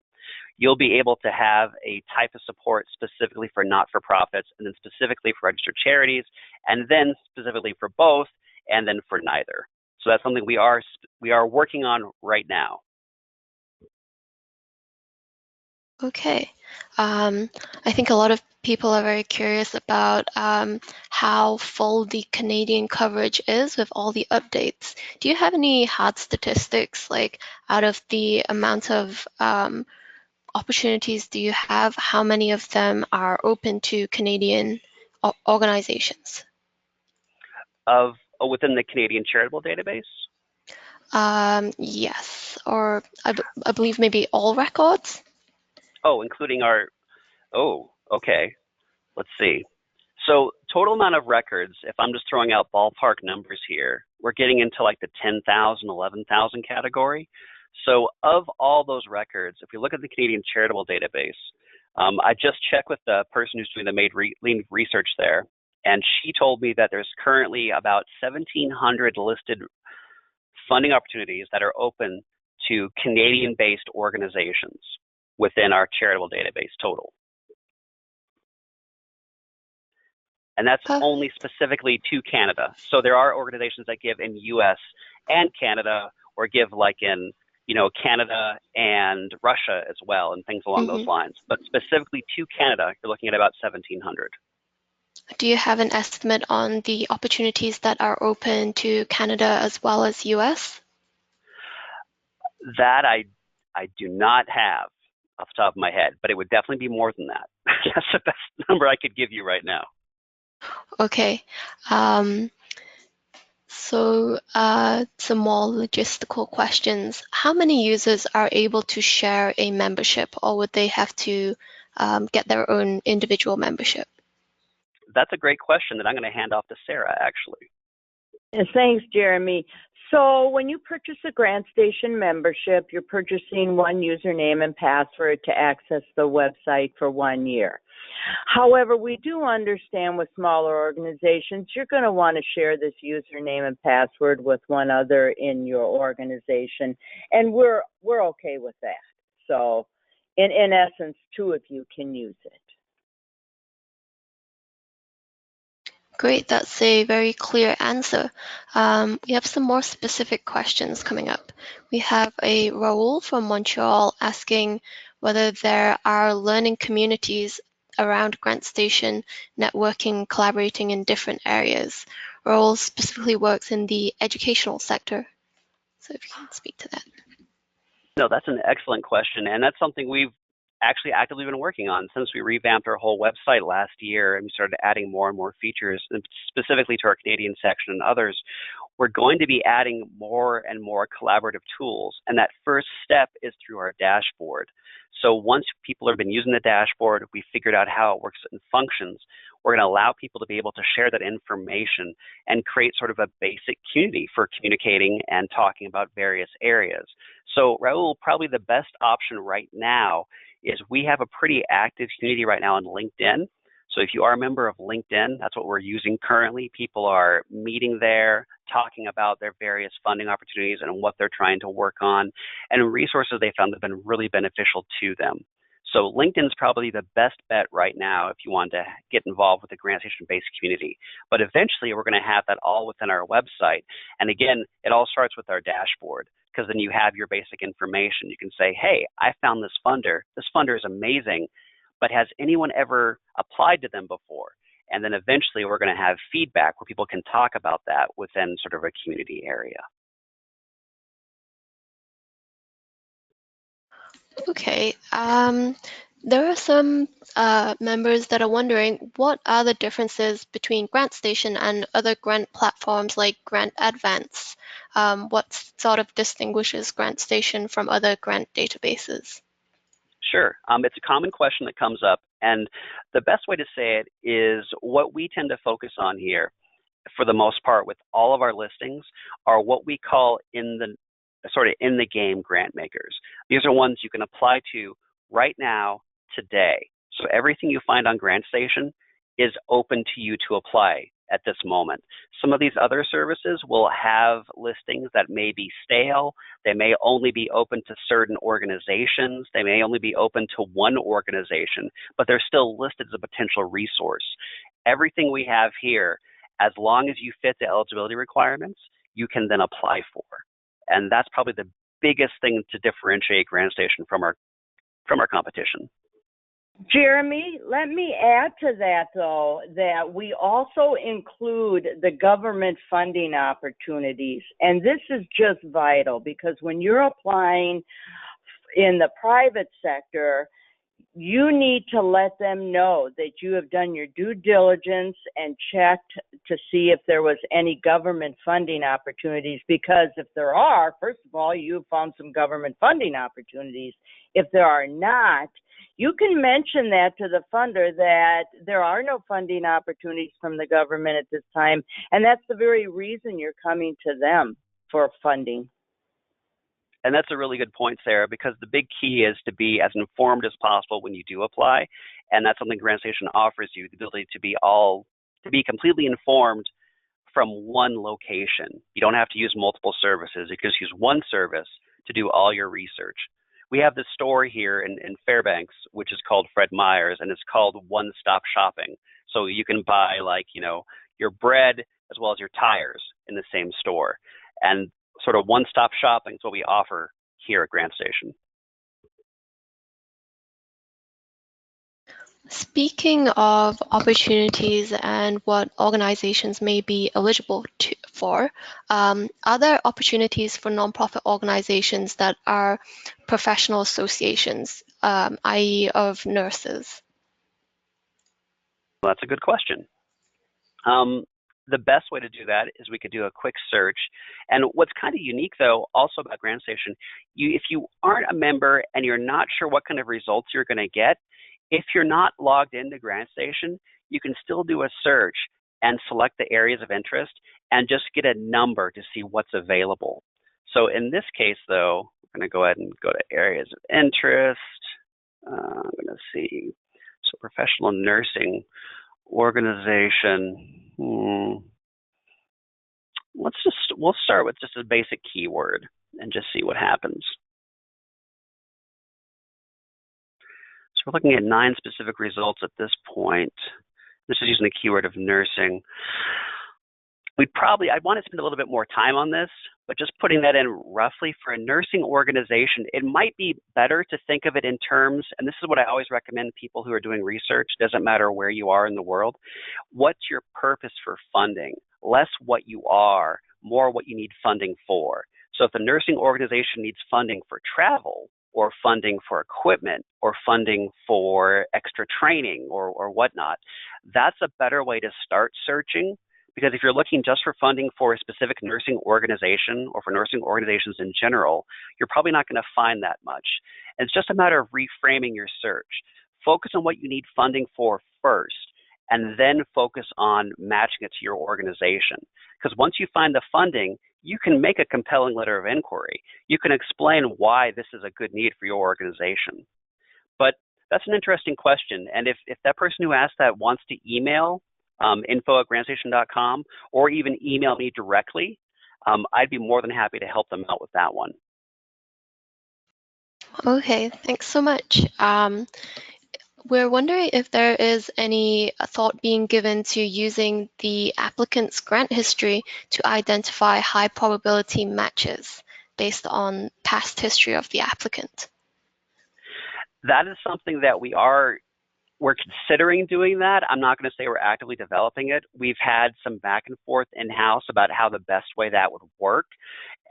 You'll be able to have a type of support specifically for not-for-profits, and then specifically for registered charities, and then specifically for both, and then for neither. So that's something we are working on right now. Okay. I think a lot of people are very curious about how full the Canadian coverage is with all the updates. Do you have any hard statistics, like out of the amount of opportunities do you have, how many of them are open to Canadian organizations? Within the Canadian Charitable Database? Yes, or I believe maybe all records. Oh, including our, oh, okay. Let's see. So total amount of records, if I'm just throwing out ballpark numbers here, we're getting into like the 10,000, 11,000 category. So of all those records, if we look at the Canadian Charitable Database, I just checked with the person who's doing the lead research there, and she told me that there's currently about 1,700 listed funding opportunities that are open to Canadian-based organizations within our charitable database total. And that's only specifically to Canada. So there are organizations that give in US and Canada, or give like in, Canada and Russia as well, and things along those lines. But specifically to Canada, you're looking at about 1,700. Do you have an estimate on the opportunities that are open to Canada as well as US? That I do not have off the top of my head, but it would definitely be more than that. That's the best number I could give you right now. Okay. Some more logistical questions. How many users are able to share a membership, or would they have to get their own individual membership? That's a great question that I'm going to hand off to Sarah, actually. Thanks, Jeremy. So when you purchase a GrantStation membership, you're purchasing one username and password to access the website for 1 year. However, we do understand with smaller organizations, you're going to want to share this username and password with one other in your organization, and we're okay with that. So in essence, two of you can use it. Great, that's a very clear answer. We have some more specific questions coming up. We have a Raul from Montreal asking whether there are learning communities around GrantStation, networking, collaborating in different areas. Raul specifically works in the educational sector. So if you can speak to that. No, that's an excellent question, and that's something we've actually actively been working on since we revamped our whole website last year and we started adding more and more features, specifically to our Canadian section and others. We're going to be adding more and more collaborative tools, and that first step is through our dashboard. So once people have been using the dashboard, we figured out how it works and functions, we're going to allow people to be able to share that information and create sort of a basic community for communicating and talking about various areas. So Raul, probably the best option right now is we have a pretty active community right now on LinkedIn. So if you are a member of LinkedIn, that's what we're using currently. People are meeting there, talking about their various funding opportunities and what they're trying to work on, and resources they found that have been really beneficial to them. So LinkedIn is probably the best bet right now if you want to get involved with the GrantStation-based community. But eventually, we're going to have that all within our website. And again, it all starts with our dashboard, because then you have your basic information. You can say, hey, I found this funder. This funder is amazing, but has anyone ever applied to them before? And then eventually, we're going to have feedback where people can talk about that within sort of a community area. Okay. There are some members that are wondering what are the differences between GrantStation and other grant platforms like Grant Advance? What sort of distinguishes GrantStation from other grant databases? Sure. It's a common question that comes up, and the best way to say it is what we tend to focus on here, for the most part, with all of our listings, are what we call in the game grant makers. These are ones you can apply to right now, today. So everything you find on GrantStation is open to you to apply at this moment. Some of these other services will have listings that may be stale. They may only be open to certain organizations. They may only be open to one organization, but they're still listed as a potential resource. Everything we have here, as long as you fit the eligibility requirements, you can then apply for. And that's probably the biggest thing to differentiate GrantStation from our competition. Jeremy, let me add to that, though, that we also include the government funding opportunities. And this is just vital because when you're applying in the private sector, you need to let them know that you have done your due diligence and checked to see if there was any government funding opportunities, because if there are, first of all, you found some government funding opportunities. If there are not, you can mention that to the funder that there are no funding opportunities from the government at this time, and that's the very reason you're coming to them for funding. And that's a really good point, Sarah, because the big key is to be as informed as possible when you do apply. And that's something GrantStation offers you, the ability to be completely informed from one location. You don't have to use multiple services. You can just use one service to do all your research. We have this store here in Fairbanks, which is called Fred Meyer's, and it's called One Stop Shopping. So you can buy your bread as well as your tires in the same store. And sort of one-stop shopping is what we offer here at GrantStation. Speaking of opportunities and what organizations may be eligible for, are there opportunities for nonprofit organizations that are professional associations, i.e. of nurses? Well, that's a good question. The best way to do that is we could do a quick search. And what's kind of unique, though, also about GrantStation, if you aren't a member and you're not sure what kind of results you're going to get, if you're not logged into GrantStation, you can still do a search and select the areas of interest and just get a number to see what's available. So in this case, though, we're going to go ahead and go to areas of interest. I'm going to see. So professional nursing organization. We'll start with just a basic keyword and just see what happens. So we're looking at 9 specific results at this point. This is using the keyword of nursing. I'd want to spend a little bit more time on this, but just putting that in roughly for a nursing organization, it might be better to think of it in terms, and this is what I always recommend people who are doing research, doesn't matter where you are in the world, what's your purpose for funding? Less what you are, more what you need funding for. So if the nursing organization needs funding for travel, or funding for equipment, or funding for extra training, or whatnot, that's a better way to start searching. Because if you're looking just for funding for a specific nursing organization or for nursing organizations in general, you're probably not going to find that much. And it's just a matter of reframing your search. Focus on what you need funding for first, and then focus on matching it to your organization. Because once you find the funding, you can make a compelling letter of inquiry. You can explain why this is a good need for your organization. But that's an interesting question. And if that person who asked that wants to email info@grantstation.com, or even email me directly, I'd be more than happy to help them out with that one. Okay, thanks so much. We're wondering if there is any thought being given to using the applicant's grant history to identify high probability matches based on past history of the applicant. That is something that we're considering doing that. I'm not going to say we're actively developing it. We've had some back and forth in-house about how the best way that would work.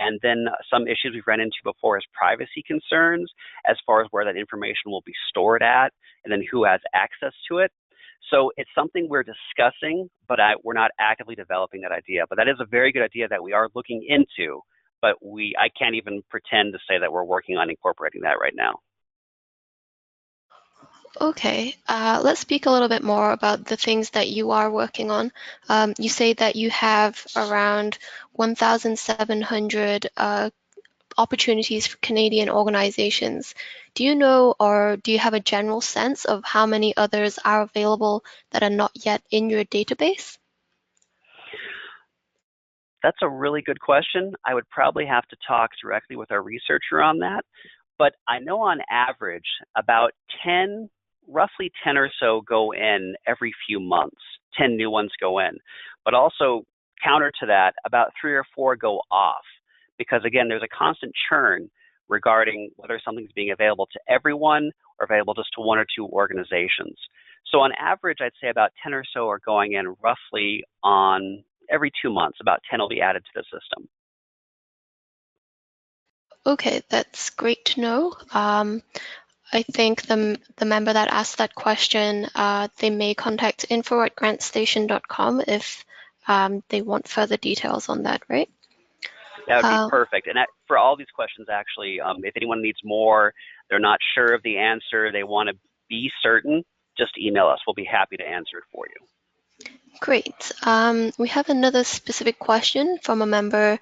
And then some issues we've run into before is privacy concerns as far as where that information will be stored at and then who has access to it. So it's something we're discussing, but we're not actively developing that idea. But that is a very good idea that we are looking into, but I can't even pretend to say that we're working on incorporating that right now. Okay, let's speak a little bit more about the things that you are working on. You say that you have around 1,700 opportunities for Canadian organizations. Do you know, or do you have a general sense of how many others are available that are not yet in your database? That's a really good question. I would probably have to talk directly with our researcher on that. But I know on average, about roughly 10 or so go in every few months. 10 new ones go in. But also, counter to that, about 3 or 4 go off. Because again, there's a constant churn regarding whether something's being available to everyone or available just to 1 or 2 organizations. So on average, I'd say about 10 or so are going in roughly on every 2 months. About 10 will be added to the system. Okay, that's great to know. I think the member that asked that question, they may contact info@grantstation.com if they want further details on that, right? That would be perfect. And for all these questions, actually, if anyone needs more, they're not sure of the answer, they want to be certain, just email us. We'll be happy to answer it for you. Great. We have another specific question from a member.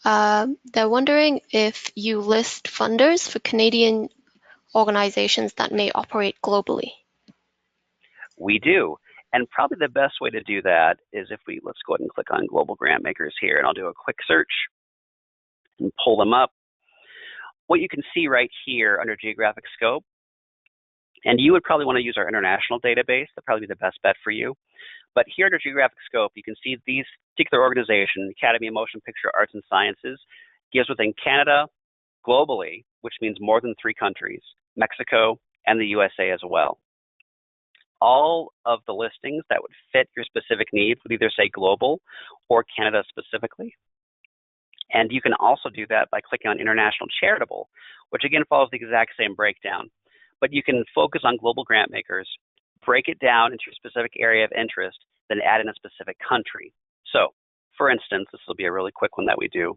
They're wondering if you list funders for Canadian organizations that may operate globally. We do. And probably the best way to do that is let's go ahead and click on Global Grant Makers here, and I'll do a quick search and pull them up. What you can see right here under geographic scope, and you would probably want to use our international database. That'd probably be the best bet for you. But here under geographic scope, you can see these particular organization, Academy of Motion Picture Arts and Sciences, gives within Canada, globally, which means more than 3 countries, Mexico, and the USA as well. all of the listings that would fit your specific needs with either say global or Canada specifically. And you can also do that by clicking on International Charitable, which again follows the exact same breakdown. But you can focus on global grant makers, break it down into your specific area of interest, then add in a specific country. So, for instance, this will be a really quick one that we do.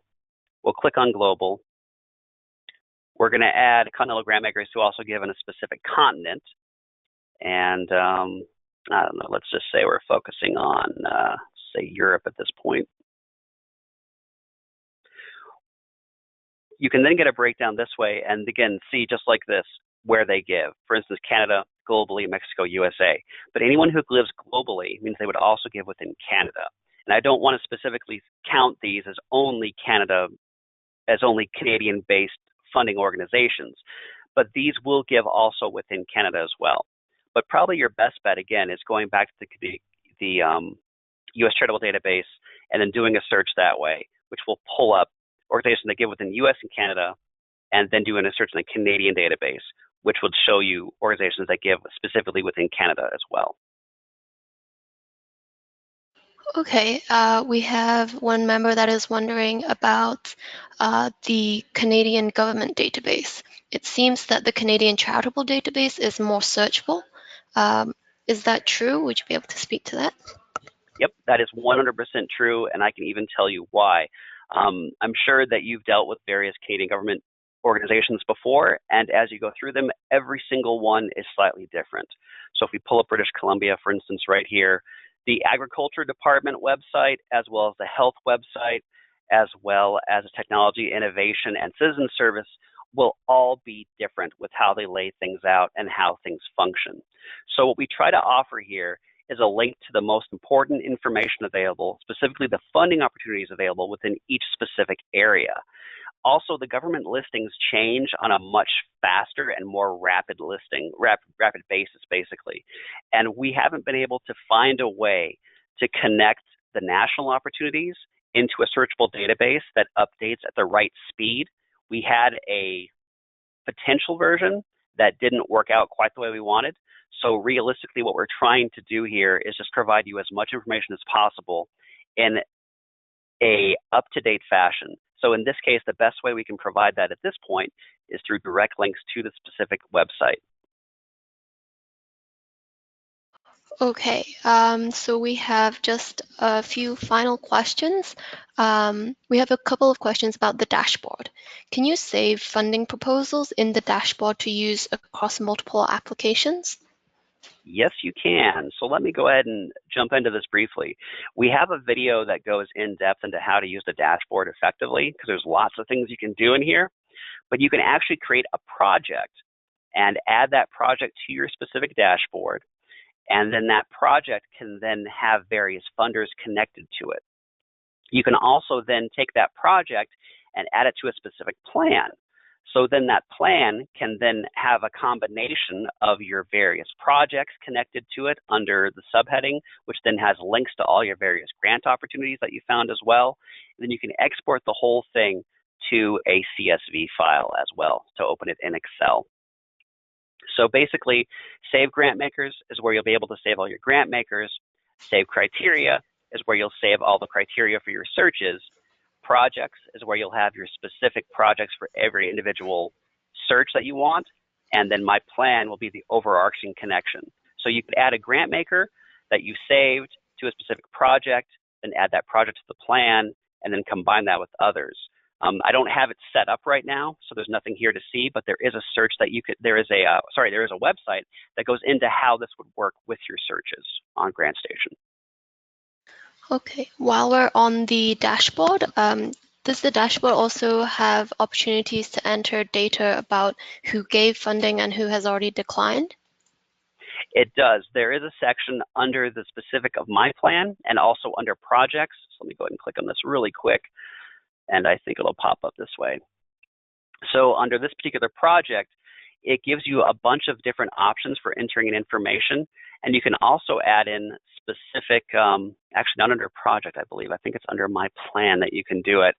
We'll click on global. We're going to add continental grant makers who also give in a specific continent. And I don't know, let's just say we're focusing on, say, Europe at this point. You can then get a breakdown this way and again see just like this where they give. For instance, Canada, globally, Mexico, USA. But anyone who lives globally means they would also give within Canada. And I don't want to specifically count these as only Canada, as only Canadian-based funding organizations, but these will give also within Canada as well. But probably your best bet, again, is going back to the U.S. Charitable Database and then doing a search that way, which will pull up organizations that give within U.S. and Canada, and then doing a search in the Canadian database, which would show you organizations that give specifically within Canada as well. Okay, we have one member that is wondering about the Canadian government database. It seems that the Canadian charitable database is more searchable. Is that true? Would you be able to speak to that? Yep, that is 100% true, and I can even tell you why. I'm sure that you've dealt with various Canadian government organizations before, and as you go through them, every single one is slightly different. So if we pull up British Columbia, for instance, right here, the Agriculture Department website, as well as the Health website, as well as the Technology, Innovation, and Citizen Service will all be different with how they lay things out and how things function. So what we try to offer here is a link to the most important information available, specifically the funding opportunities available within each specific area. Also, the government listings change on a much faster and more rapid basis, basically. And we haven't been able to find a way to connect the national opportunities into a searchable database that updates at the right speed. We had a potential version that didn't work out quite the way we wanted. So realistically, what we're trying to do here is just provide you as much information as possible in a up-to-date fashion. So in this case, the best way we can provide that at this point is through direct links to the specific website. Okay, so we have just a few final questions. We have a couple of questions about the dashboard. Can you save funding proposals in the dashboard to use across multiple applications? Yes, you can. So let me go ahead and jump into this briefly. We have a video that goes in depth into how to use the dashboard effectively, because there's lots of things you can do in here, but you can actually create a project and add that project to your specific dashboard. And then that project can then have various funders connected to it. You can also then take that project and add it to a specific plan. So then that plan can then have a combination of your various projects connected to it under the subheading, which then has links to all your various grant opportunities that you found as well. And then you can export the whole thing to a CSV file as well to open it in Excel. So basically, Save Grant Makers is where you'll be able to save all your grant makers. Save Criteria is where you'll save all the criteria for your searches. Projects is where you'll have your specific projects for every individual search that you want. And then My Plan will be the overarching connection. So you could add a grant maker that you saved to a specific project, then add that project to the plan, and then combine that with others. I don't have it set up right now, so there's nothing here to see, but there is a search that you could, there is a website that goes into how this would work with your searches on GrantStation. Okay, while we're on the dashboard, does the dashboard also have opportunities to enter data about who gave funding and who has already declined? It does. There is a section under the specific of My Plan and also under projects. So let me go ahead and click on this really quick, and I think it'll pop up this way. So under this particular project, it gives you a bunch of different options for entering in information, and you can also add in specific, actually not under project, I believe. I think it's under My Plan that you can do it.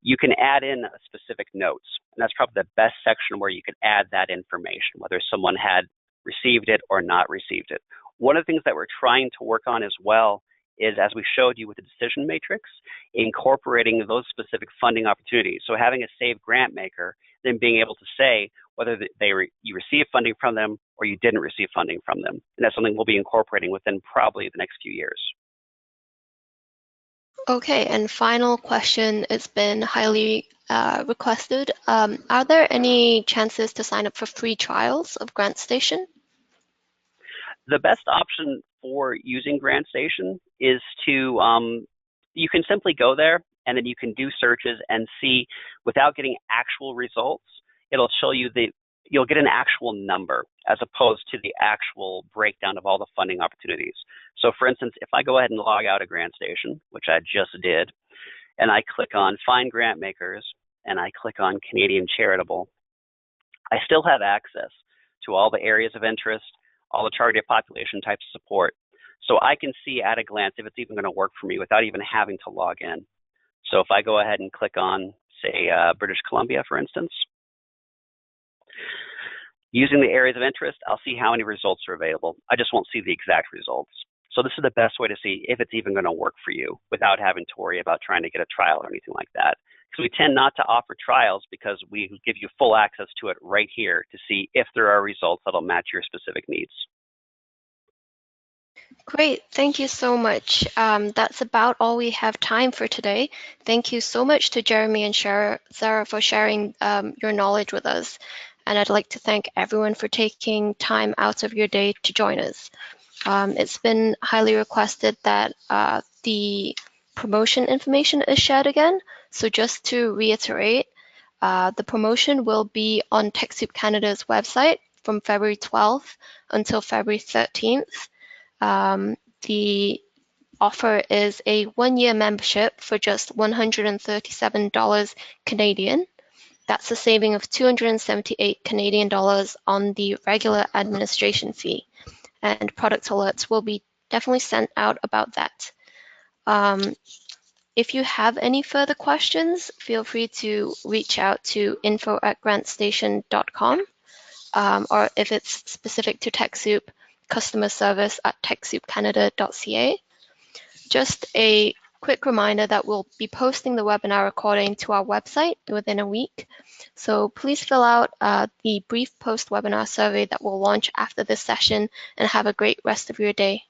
You can add in specific notes, and that's probably the best section where you can add that information, whether someone had received it or not received it. One of the things that we're trying to work on as well is, as we showed you with the decision matrix, incorporating those specific funding opportunities. So having a saved grant maker, then being able to say whether you received funding from them or you didn't receive funding from them. And that's something we'll be incorporating within probably the next few years. Okay, and final question, it's been highly requested. Are there any chances to sign up for free trials of GrantStation? The best option for using GrantStation is to, you can simply go there and then you can do searches and see, without getting actual results, it'll show you you'll get an actual number as opposed to the actual breakdown of all the funding opportunities. So for instance, if I go ahead and log out of GrantStation, which I just did, and I click on Find Grant Makers, and I click on Canadian Charitable, I still have access to all the areas of interest, all the targeted population types of support. So I can see at a glance if it's even going to work for me without even having to log in. So if I go ahead and click on, say, British Columbia, for instance, using the areas of interest, I'll see how many results are available. I just won't see the exact results. So this is the best way to see if it's even going to work for you without having to worry about trying to get a trial or anything like that. Because we tend not to offer trials because we give you full access to it right here to see if there are results that'll match your specific needs. Great, thank you so much. That's about all we have time for today. Thank you so much to Jeremy and Sarah for sharing your knowledge with us. And I'd like to thank everyone for taking time out of your day to join us. It's been highly requested that the promotion information is shared again. So just to reiterate, the promotion will be on TechSoup Canada's website from February 12th until February 13th. The offer is a one-year membership for just $137 Canadian. That's a saving of 278 Canadian dollars on the regular administration fee. And product alerts will be definitely sent out about that. If you have any further questions, feel free to reach out to info@grantstation.com, or if it's specific to TechSoup, customer service at techsoupcanada.ca. Just a quick reminder that we'll be posting the webinar recording to our website within a week. So please fill out the brief post-webinar survey that will launch after this session, and have a great rest of your day.